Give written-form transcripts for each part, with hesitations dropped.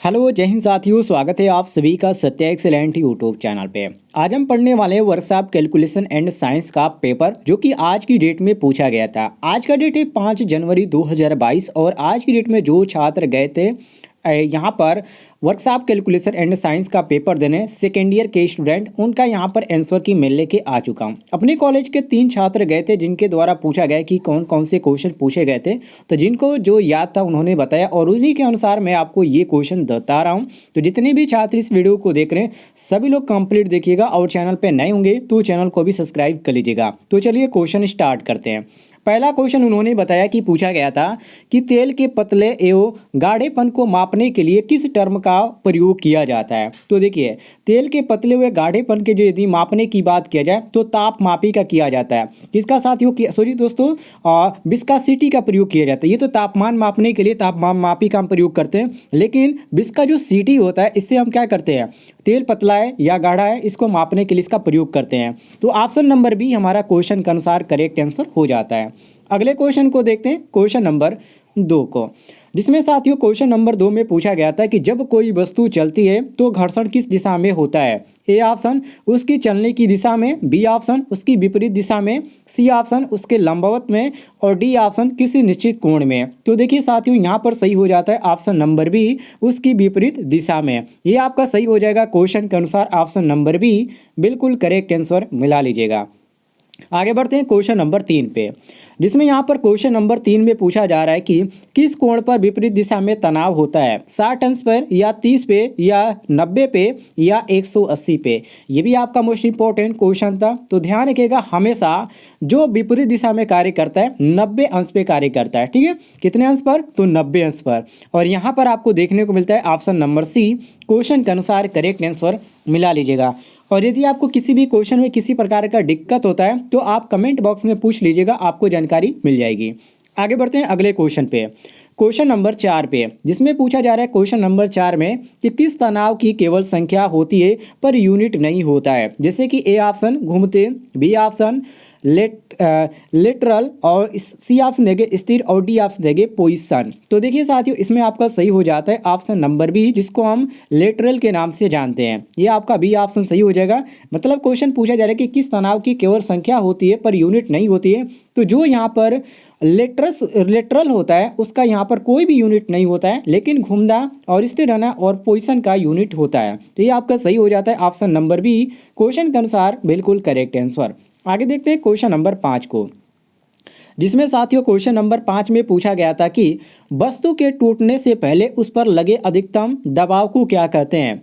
Hello जय हिंद साथियों, स्वागत है आप सभी का सत्या एक्सेलेंट यूट्यूब चैनल पे। आज हम पढ़ने वाले हैं वर्कशॉप कैलकुलेशन एंड साइंस का पेपर जो कि आज की डेट में पूछा गया था। आज का डेट है 5 जनवरी 2022 और आज की डेट में जो छात्र गए थे यहाँ पर वर्कशॉप कैलकुलेशन एंड साइंस का पेपर देने सेकेंड ईयर के स्टूडेंट, उनका यहाँ पर आंसर की मिल लेके आ चुका हूँ। अपने कॉलेज के 3 छात्र गए थे जिनके द्वारा पूछा गया कि कौन कौन से क्वेश्चन पूछे गए थे। तो जिनको जो याद था उन्होंने बताया और उन्हीं के अनुसार मैं आपको ये क्वेश्चन बता रहा हूँ। तो जितने भी छात्र इस वीडियो को देख रहे हैं सभी लोग कंप्लीट देखिएगा और चैनल पर नए होंगे तो चैनल को भी सब्सक्राइब कर लीजिएगा। तो चलिए क्वेश्चन स्टार्ट करते हैं। पहला क्वेश्चन उन्होंने बताया कि पूछा गया था कि तेल के पतले एवं गाढ़ेपन को मापने के लिए किस टर्म का प्रयोग किया जाता है। तो देखिए, तेल के पतले हुए गाढ़ेपन के जो यदि मापने की बात किया जाए तो तापमापी का किया जाता है। किसका साथियों की सॉरी दोस्तों विस्कासिटी का प्रयोग किया जाता है। ये तो तापमान मापने के लिए तापमान मापी का हम प्रयोग करते हैं, लेकिन विस्का जो सीटी होता है इससे हम क्या करते हैं, तेल पतला है या गाढ़ा है इसको मापने के लिए इसका प्रयोग करते हैं। तो ऑप्शन नंबर बी हमारा क्वेश्चन के अनुसार करेक्ट आंसर हो जाता है। अगले क्वेश्चन को देखते हैं, क्वेश्चन नंबर 2 को, जिसमें साथियों क्वेश्चन नंबर 2 में पूछा गया था कि जब कोई वस्तु चलती है तो घर्षण किस दिशा में होता है। ए ऑप्शन उसकी चलने की दिशा में, बी ऑप्शन उसकी विपरीत दिशा में, सी ऑप्शन उसके लंबवत में और डी ऑप्शन किसी निश्चित कोण में। तो देखिए साथियों यहाँ पर सही हो जाता है ऑप्शन नंबर बी उसकी विपरीत दिशा में। ये आपका सही हो जाएगा क्वेश्चन के अनुसार। ऑप्शन नंबर बी बिल्कुल करेक्ट आंसर मिला लीजिएगा। आगे बढ़ते हैं क्वेश्चन नंबर 3 पे, जिसमें यहाँ पर क्वेश्चन नंबर 3 में पूछा जा रहा है कि किस कोण पर विपरीत दिशा में तनाव होता है, 60 अंश पर या 30 पे या 90 पे या 180 पे। ये भी आपका मोस्ट इंपॉर्टेंट क्वेश्चन था। तो ध्यान रखिएगा, हमेशा जो विपरीत दिशा में कार्य करता है 90 अंश पे कार्य करता है। ठीक है, कितने अंश पर, तो 90 अंश पर। और यहाँ पर आपको देखने को मिलता है ऑप्शन नंबर सी क्वेश्चन के अनुसार करेक्ट आंसर मिला लीजिएगा। और यदि आपको किसी भी क्वेश्चन में किसी प्रकार का दिक्कत होता है तो आप कमेंट बॉक्स में पूछ लीजिएगा, आपको जानकारी मिल जाएगी। आगे बढ़ते हैं अगले क्वेश्चन पे, क्वेश्चन नंबर 4 पे, जिसमें पूछा जा रहा है क्वेश्चन नंबर 4 में कि किस तनाव की केवल संख्या होती है पर यूनिट नहीं होता है। जैसे कि ए ऑप्शन घूमते, बी ऑप्शन लेटरल और सी ऑप्शन देंगे स्थिर और डी ऑप्शन देंगे पोजीशन। तो देखिए साथियों इसमें आपका सही हो जाता है ऑप्शन नंबर बी जिसको हम लेटरल के नाम से जानते हैं। ये आपका बी ऑप्शन सही हो जाएगा। मतलब क्वेश्चन पूछा जा रहा है कि किस तनाव की केवल संख्या होती है पर यूनिट नहीं होती है। तो जो यहाँ पर लेटरल होता है उसका यहाँ पर कोई भी यूनिट नहीं होता है, लेकिन घूमना और स्थिर रहना और पोजीशन का यूनिट होता है। तो ये आपका सही हो जाता है ऑप्शन नंबर बी क्वेश्चन के अनुसार बिल्कुल करेक्ट आंसर। आगे देखते हैं क्वेश्चन नंबर 5 को, जिसमें साथियों क्वेश्चन नंबर 5 में पूछा गया था कि वस्तु के टूटने से पहले उस पर लगे अधिकतम दबाव को क्या कहते हैं।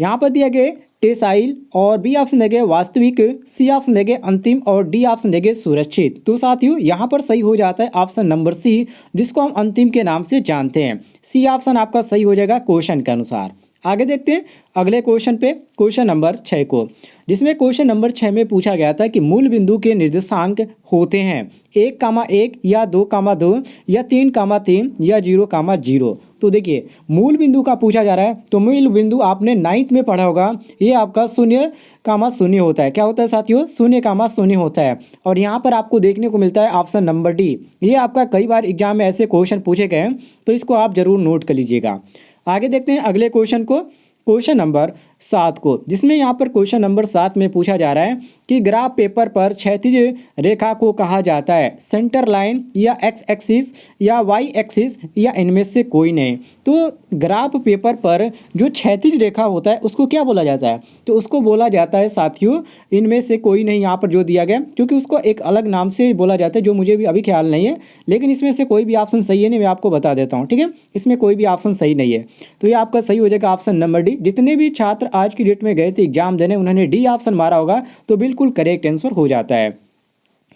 यहाँ पर दिया गया टेसाइल और बी ऑप्शन देंगे वास्तविक, सी ऑप्शन देंगे अंतिम और डी ऑप्शन देंगे सुरक्षित। तो साथियों यहाँ पर सही हो जाता है ऑप्शन नंबर सी जिसको हम अंतिम के नाम से जानते हैं। सी ऑप्शन आपका सही हो जाएगा क्वेश्चन के अनुसार। आगे देखते हैं अगले क्वेश्चन पे, क्वेश्चन नंबर 6 को, जिसमें क्वेश्चन नंबर 6 में पूछा गया था कि मूल बिंदु के निर्देशांक होते हैं 1,1 या 2,2 या 3,3 या 0,0। तो देखिए मूल बिंदु का पूछा जा रहा है तो मूल बिंदु आपने 9th में पढ़ा होगा, ये आपका 0,0 होता है। क्या होता है साथियों, 0,0 होता है। और यहाँ पर आपको देखने को मिलता है ऑप्शन नंबर डी। ये आपका कई बार एग्जाम में ऐसे क्वेश्चन पूछे गए हैं तो इसको आप जरूर नोट कर लीजिएगा। आगे देखते हैं अगले क्वेश्चन को, क्वेश्चन नंबर 7 को, जिसमें यहाँ पर क्वेश्चन नंबर 7 में पूछा जा रहा है कि ग्राफ पेपर पर क्षैतिज रेखा को कहा जाता है सेंटर लाइन या एक्स एक्सिस या वाई एक्सिस या इनमें से कोई नहीं। तो ग्राफ पेपर पर जो क्षैतिज रेखा होता है उसको क्या बोला जाता है, तो उसको बोला जाता है साथियों इनमें से कोई नहीं। यहाँ पर जो दिया गया क्योंकि उसको एक अलग नाम से बोला जाता है जो मुझे भी अभी ख्याल नहीं है, लेकिन इसमें से कोई भी ऑप्शन सही है नहीं, मैं आपको बता देता हूँ। ठीक है, इसमें कोई भी ऑप्शन सही नहीं है। तो ये आपका सही हो जाएगा ऑप्शन नंबर डी। जितने भी छात्र आज की डेट में गए थे एग्जाम देने उन्होंने डी ऑप्शन मारा होगा तो बिल्कुल करेक्ट आंसर हो जाता है।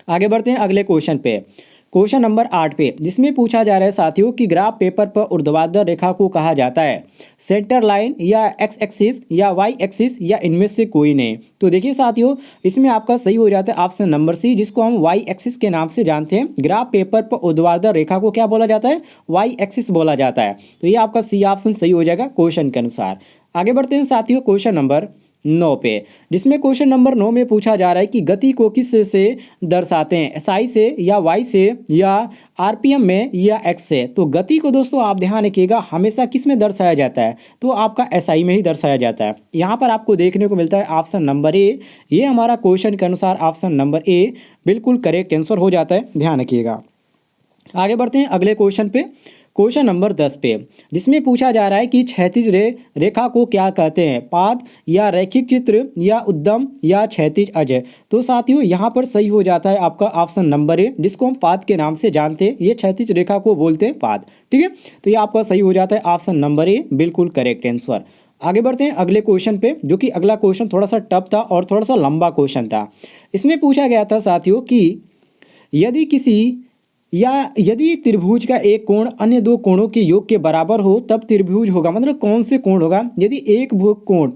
आगे बढ़ते हैं अगले क्वेश्चन पे, क्वेश्चन नंबर 8 पे, जिसमें पूछा जा रहा है साथियों कि ग्राफ पेपर पर ऊर्ध्वाधर रेखा को कहा जाता है सेंटर लाइन या एक्स एक्सिस या वाई एक्सिस या इनमें से कोई नहीं। तो देखिए साथियों इसमें आपका सही हो जाता है ऑप्शन नंबर सी जिसको हम वाई एक्सिस के नाम से जानते हैं। ग्राफ पेपर पर ऊर्ध्वाधर रेखा को क्या बोला जाता है, वाई एक्सिस बोला जाता है। तो ये आपका सी ऑप्शन सही हो जाएगा क्वेश्चन के अनुसार। आगे बढ़ते हैं साथियों क्वेश्चन नंबर 9 पे, जिसमें क्वेश्चन नंबर 9 में पूछा जा रहा है कि गति को किस से दर्शाते हैं, एसआई से या वाई से या आरपीएम में या एक्स से। तो गति को दोस्तों आप ध्यान रखिएगा हमेशा किस में दर्शाया जाता है, तो आपका एसआई में ही दर्शाया जाता है। यहाँ पर आपको देखने को मिलता है ऑप्शन नंबर ए, ये हमारा क्वेश्चन के अनुसार ऑप्शन नंबर ए बिल्कुल करेक्ट आंसर हो जाता है, ध्यान रखिएगा। आगे बढ़ते हैं अगले क्वेश्चन पे, क्वेश्चन नंबर 10 पे, जिसमें पूछा जा रहा है कि क्षैतिज रेखा को क्या कहते हैं, पाद या रैखिक चित्र या उद्यम या क्षैतिज अजय। तो साथियों यहाँ पर सही हो जाता है आपका ऑप्शन नंबर ए, जिसको हम पाद के नाम से जानते हैं, ये क्षैतिज रेखा को बोलते हैं पाद, ठीक है। तो ये आपका सही हो जाता है ऑप्शन नंबर ए, बिल्कुल करेक्ट आंसर। आगे बढ़ते हैं अगले क्वेश्चन पे, जो कि अगला क्वेश्चन थोड़ा सा टफ था और थोड़ा सा लंबा क्वेश्चन था। इसमें पूछा गया था साथियों कि यदि त्रिभुज का एक कोण अन्य दो कोणों के योग के बराबर हो तब त्रिभुज होगा, मतलब कौन से कोण होगा यदि एक कोण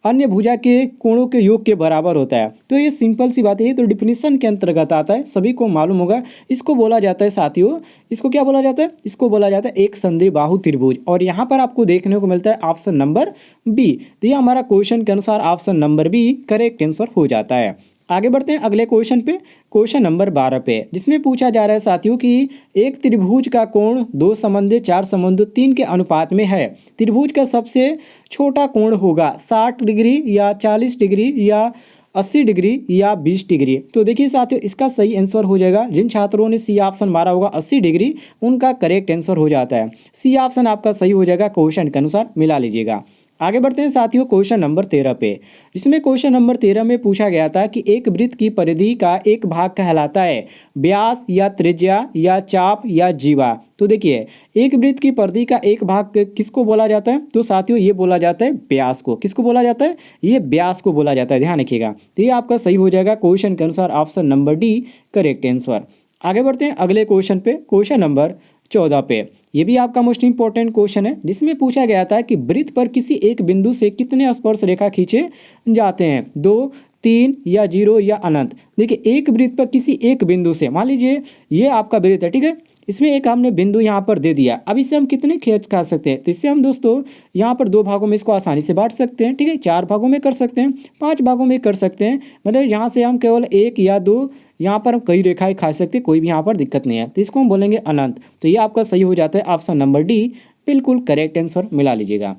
अन्य भुजा के कोणों के योग के बराबर होता है। तो ये सिंपल सी बात है, तो डिफिनीशन के अंतर्गत आता है, सभी को मालूम होगा। इसको बोला जाता है साथियों, इसको क्या बोला जाता है, इसको बोला जाता है एक संद्विबाहु त्रिभुज। और यहाँ पर आपको देखने को मिलता है ऑप्शन नंबर बी। तो ये हमारा क्वेश्चन के अनुसार option number B correct answer हो जाता है। आगे बढ़ते हैं अगले क्वेश्चन पे, क्वेश्चन नंबर 12 पे, जिसमें पूछा जा रहा है साथियों कि एक त्रिभुज का कोण 2 संबंधित 4 संबंधित 3 के अनुपात में है। त्रिभुज का सबसे छोटा कोण होगा 60 डिग्री या 40 डिग्री या 80 डिग्री या 20 डिग्री। तो देखिए साथियों इसका सही आंसर हो जाएगा, जिन छात्रों ने सी ऑप्शन मारा होगा 80 डिग्री, उनका करेक्ट आंसर हो जाता है। सी ऑप्शन आपका सही हो जाएगा, क्वेश्चन के अनुसार मिला लीजिएगा। आगे बढ़ते हैं साथियों क्वेश्चन नंबर 13 पे, जिसमें क्वेश्चन नंबर 13 में पूछा गया था कि एक वृत्त की परिधि का एक भाग कहलाता है व्यास या त्रिज्या या चाप या जीवा। तो देखिए एक वृत्त की परिधि का एक भाग किसको बोला जाता है, तो साथियों ये बोला जाता है व्यास को। किसको बोला जाता है, ये व्यास को बोला जाता है, ध्यान रखिएगा। तो ये आपका सही हो जाएगा, क्वेश्चन के अनुसार option number D correct answer. आगे बढ़ते हैं अगले क्वेश्चन पे, क्वेश्चन नंबर 14 पे, ये भी आपका मोस्ट इंपॉर्टेंट क्वेश्चन है, जिसमें पूछा गया था कि वृत्त पर किसी एक बिंदु से कितने स्पर्श रेखा खींचे जाते हैं, 2, 3 या 0 या अनंत। देखिए एक वृत्त पर किसी एक बिंदु से, मान लीजिए ये आपका वृत्त है, ठीक है, इसमें एक हमने बिंदु यहाँ पर दे दिया। अब इससे हम कितने खींच खा सकते हैं, तो इससे हम दोस्तों यहाँ पर 2 भागों में इसको आसानी से बांट सकते हैं, ठीक है, 4 भागों में कर सकते हैं, 5 भागों में कर सकते हैं, मतलब यहाँ से हम केवल 1 या 2 यहाँ पर हम कई रेखाएं खा सकते हैं, कोई भी यहाँ पर दिक्कत नहीं है। तो इसको हम बोलेंगे अनंत। तो ये आपका सही हो जाता है ऑप्शन नंबर डी, बिल्कुल करेक्ट आंसर मिला लीजिएगा।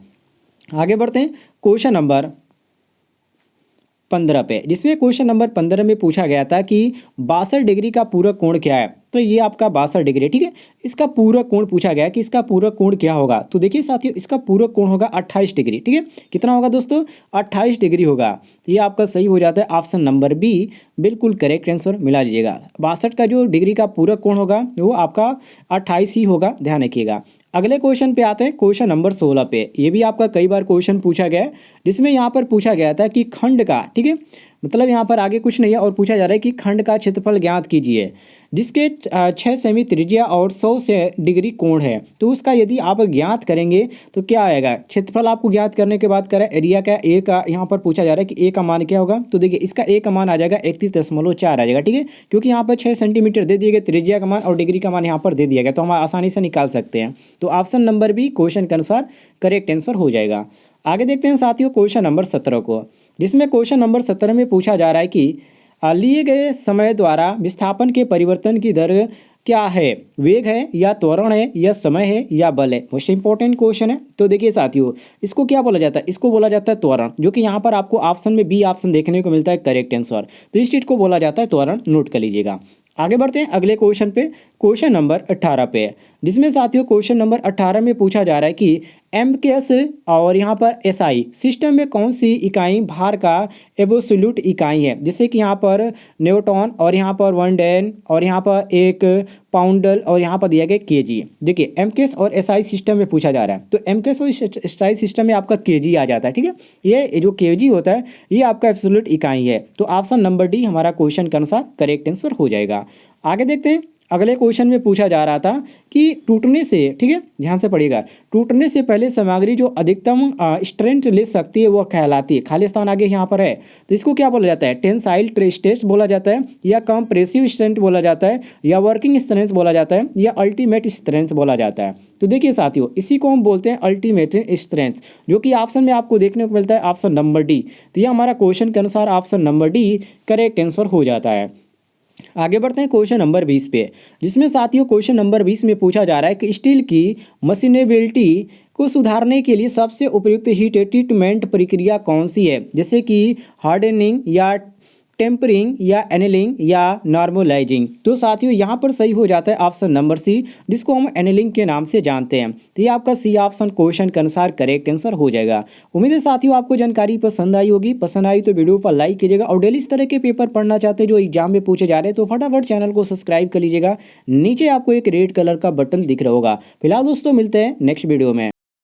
आगे बढ़ते हैं क्वेश्चन नंबर 15 पे, जिसमें क्वेश्चन नंबर 15 में पूछा गया था कि 62 डिग्री का पूरक कोण क्या है। तो ये आपका 62 डिग्री, ठीक है, इसका पूरक कोण पूछा गया कि इसका पूरक कोण क्या होगा। तो देखिए साथियों इसका पूरक कोण होगा 28 डिग्री, ठीक है, कितना होगा दोस्तों, 28 डिग्री होगा। तो ये आपका सही हो जाता है ऑप्शन नंबर बी, बिल्कुल करेक्ट आंसर मिला लीजिएगा। 62 का जो डिग्री का पूरक कोण होगा वो आपका 28 ही होगा, ध्यान रखिएगा। अगले क्वेश्चन पे आते हैं, क्वेश्चन नंबर 16 पे, ये भी आपका कई बार क्वेश्चन पूछा गया है, जिसमें यहाँ पर पूछा गया था कि खंड का, ठीक है, मतलब यहाँ पर आगे कुछ नहीं है और पूछा जा रहा है कि खंड का क्षेत्रफल ज्ञात कीजिए जिसके 6 सेमी त्रिज्या और 100 से डिग्री कोण है। तो उसका यदि आप ज्ञात करेंगे तो क्या आएगा, क्षेत्रफल आपको ज्ञात करने के बाद करें एरिया का, ए का यहाँ पर पूछा जा रहा है कि ए का मान क्या होगा। तो देखिए इसका ए का मान आ जाएगा 31.4 आ जाएगा, ठीक है, क्योंकि यहाँ पर 6 सेंटीमीटर दे दिए गए त्रिज्या का मान और डिग्री का मान यहाँ पर दे दिया गया, तो हम आसानी से निकाल सकते हैं। तो ऑप्शन नंबर बी क्वेश्चन के अनुसार करेक्ट आंसर हो जाएगा। आगे देखते हैं साथियों क्वेश्चन नंबर 17 को, जिसमें क्वेश्चन नंबर 17 में पूछा जा रहा है कि लिए गए समय द्वारा विस्थापन के परिवर्तन की दर क्या है, वेग है या त्वरण है या समय है या बल है। मोस्ट इंपॉर्टेंट क्वेश्चन है। तो देखिए साथियों इसको क्या बोला जाता है, इसको बोला जाता है त्वरण, जो कि यहाँ पर आपको ऑप्शन में बी ऑप्शन देखने को मिलता है करेक्ट आंसर। तो इस चीज को बोला जाता है त्वरण, नोट कर लीजिएगा। आगे बढ़ते हैं अगले क्वेश्चन पे, क्वेश्चन नंबर 18 पे, जिसमें साथियों क्वेश्चन नंबर 18 में पूछा जा रहा है कि एमकेएस और यहाँ पर एसआई सिस्टम में कौन सी इकाई भार का एब्सोल्यूट इकाई है, जैसे कि यहाँ पर न्यूटन और यहाँ पर 1 डेन और यहाँ पर 1 पाउंडल और यहाँ पर दिया गया केजी। देखिए एमकेएस और एसआई सिस्टम में पूछा जा रहा है, तो एमकेएस और एसआई सिस्टम में आपका केजी आ जाता है, ठीक है, ये जो केजी होता है ये आपका एब्सोल्यूट इकाई है। तो ऑप्शन नंबर डी हमारा क्वेश्चन के अनुसार करेक्ट आंसर हो जाएगा। आगे देखते हैं अगले क्वेश्चन में पूछा जा रहा था कि टूटने से, ठीक है, ध्यान से पढ़िएगा, टूटने से पहले सामग्री जो अधिकतम स्ट्रेंथ ले सकती है वह कहलाती है, खाली स्थान आगे यहाँ पर है, तो इसको क्या बोला जाता है, टेंसाइल स्ट्रेस बोला जाता है या कंप्रेसिव स्ट्रेंथ बोला जाता है या वर्किंग स्ट्रेंथ बोला जाता है या अल्टीमेट स्ट्रेंथ बोला जाता है। तो देखिए साथियों, इसी को हम बोलते हैं अल्टीमेट स्ट्रेंथ, जो कि ऑप्शन में आपको देखने को मिलता है ऑप्शन नंबर डी। तो ये हमारा क्वेश्चन के अनुसार option number D correct answer हो जाता है। आगे बढ़ते हैं क्वेश्चन नंबर 20 पे, जिसमें साथियों क्वेश्चन नंबर 20 में पूछा जा रहा है कि स्टील की मशीनेबिलिटी को सुधारने के लिए सबसे उपयुक्त हीट ट्रीटमेंट प्रक्रिया कौन सी है, जैसे कि हार्डनिंग या टेम्परिंग या एनेलिंग या नॉर्मलाइजिंग। तो साथियों यहाँ पर सही हो जाता है ऑप्शन नंबर सी, जिसको हम एनेलिंग के नाम से जानते हैं। तो ये आपका सी ऑप्शन क्वेश्चन के अनुसार करेक्ट आंसर हो जाएगा। उम्मीद है साथियों आपको जानकारी पसंद आई होगी। पसंद आई तो वीडियो पर लाइक कीजिएगा, और डेली इस तरह के पेपर पढ़ना चाहते हैं जो एग्जाम में पूछे जा रहे हैं तो फटाफट चैनल को सब्सक्राइब कर लीजिएगा। नीचे आपको एक रेड कलर का बटन दिख रहा होगा। फिलहाल दोस्तों मिलते हैं नेक्स्ट वीडियो में।